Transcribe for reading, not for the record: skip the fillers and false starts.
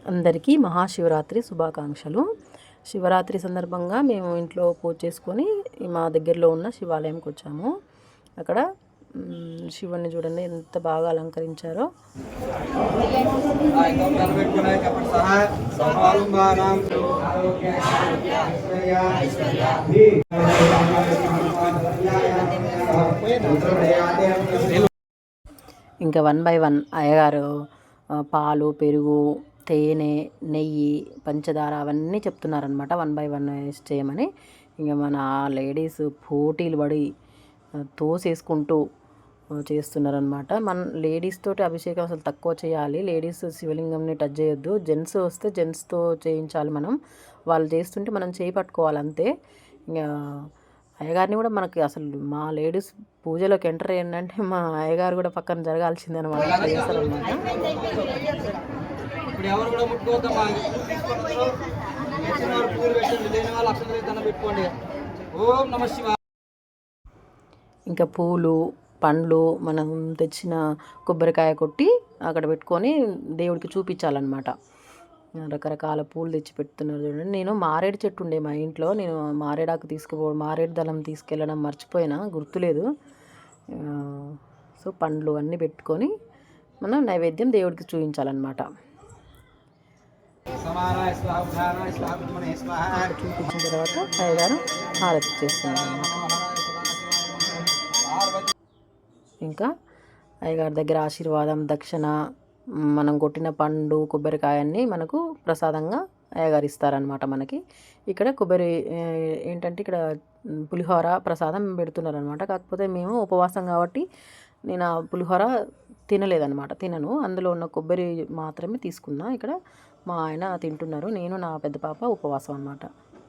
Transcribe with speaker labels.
Speaker 1: అందరికీ మహాశివరాత్రి శుభాకాంక్షలు. శివరాత్రి సందర్భంగా మేము ఇంట్లో పూజ చేసుకొని మా దగ్గరలో ఉన్న శివాలయంకి వచ్చాము. అక్కడ శివుని చూడండి ఎంత బాగా అలంకరించారో. ఇంకా 1 బై 1 అయ్యగారు పాలు, పెరుగు, తేనె, నెయ్యి, పంచదార అవన్నీ చెప్తున్నారనమాట. 1 బై 1 వేసి చేయమని. ఇంకా మన లేడీస్ పోటీలు పడి తోసేసుకుంటూ చేస్తున్నారనమాట. మన లేడీస్ తోటి అభిషేకం అసలు తక్కువ చేయాలి. లేడీస్ శివలింగంని టచ్ చేయొద్దు. జెంట్స్ వస్తే జెంట్స్తో చేయించాలి. వాళ్ళు చేస్తుంటే మనం చేయి పట్టుకోవాలి అంతే. ఇంకా అయ్యగారిని కూడా మనకి అసలు మా లేడీస్ పూజలోకి ఎంటర్ అయ్యిందంటే మా అయ్యగారు కూడా పక్కన జరగాల్సిందే అనమాట. చేస్తారనమాట. ఇంకా పూలు, పండ్లు మనం తెచ్చిన కొబ్బరికాయ కొట్టి అక్కడ పెట్టుకొని దేవుడికి చూపించాలన్నమాట. రకరకాల పూలు తెచ్చి పెడుతున్నారు చూడండి. నేను మారేడు చెట్టు ఉండే మా ఇంట్లో, నేను మారేడు దళం తీసుకెళ్ళడం మర్చిపోయినా, గుర్తులేదు. సో పండ్లు అన్నీ పెట్టుకొని మనం నైవేద్యం దేవుడికి చూపించాలన్నమాట. చూపించిన తర్వాత అయ్యగారు హారతి చేస్తున్నారు. ఇంకా అయ్యగారి దగ్గర ఆశీర్వాదం, దక్షిణ, మనం కొట్టిన పండు, కొబ్బరికాయన్ని మనకు ప్రసాదంగా అయ్యగారు ఇస్తారనమాట మనకి. ఇక్కడ ఏంటంటే ఇక్కడ పులిహోర ప్రసాదం పెడుతున్నారనమాట. కాకపోతే మేము ఉపవాసం కాబట్టి నేను ఆ పులిహోర తినను. అందులో ఉన్న కొబ్బరి మాత్రమే తీసుకున్నా. ఇక్కడ మా ఆయన తింటున్నారు. నేను, నా పెద్ద పాప ఉపవాసం అనమాట.